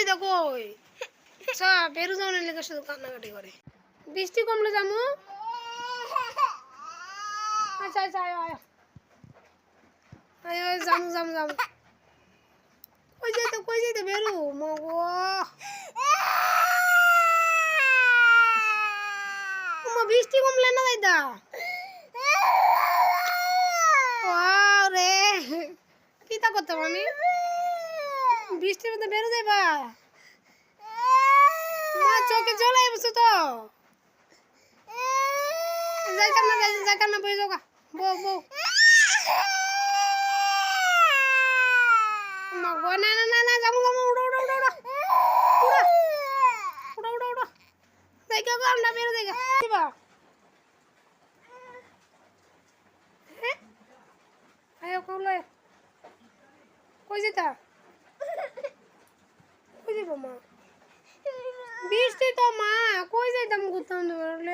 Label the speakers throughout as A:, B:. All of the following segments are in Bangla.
A: দেখো বেরু যাওয়ার লেগে শুধু কান্নাকাটি করে। বৃষ্টি কমলে যামু। আচ্ছা আচ্ছা আয় আয় আয় আয় যামু যামু যামু। কই যাইতে বেরু মগো বৃষ্টি কমলে না যাইতা রে কিতা করতাম আমি বৃষ্টির মধ্যে বেরো যাইবা মা চোখে জল আইবছে তো যাইতাম না বই যোগা বউ বউ মগো না না না না যামু যামু উড়ো উড়ো উড়ো উড়ো উড়ো উড়ো উড়ো উড়ো যাইগা গো আমরা বেরো যাইগা দিবা আয় কইলে কই যেতা কই যাইবো মা বৃষ্টি তো মা কই যাইতাম ঘুরতাম বলে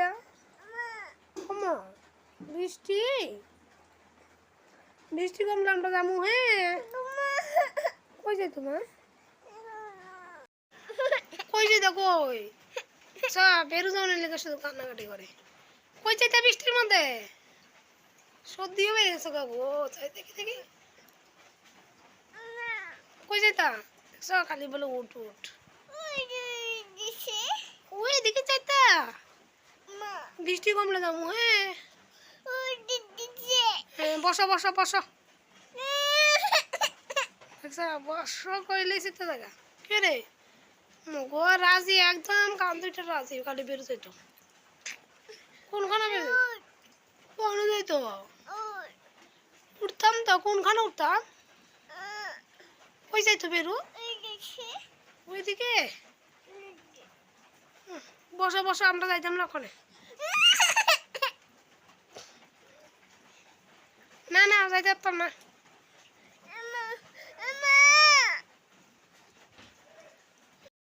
A: মা বৃষ্টি বৃষ্টি কমলে আমরা যামু হ্যাঁ কই যাই তোমার কই যাইতা কই বেরু যাওয়ার লেগে শুধু কান্নাকাটি করে। কই যাইতা বৃষ্টির মধ্যে সর্দিও হয়ে গেছে গো চাই দেখি দেখি কই যাইতা খালি বলে উঠ উঠ ওই দিকে চাইতা বৃষ্টি কমলে যাবো হ্যাঁ বসো বসো বসো বসো কইলে তো জায়গা কে রে মগো রাজি একদম কান দুইটা রাজি খালি বেরো যাইতো কোনখানে বেরো কোন যাইতো উঠতাম তো কোনখানে উঠতাম ওই যাইতো বেরো ওইদিকে বসো বসো আমরা যাইতাম না ওখানে না না যাইতে পারতাম না।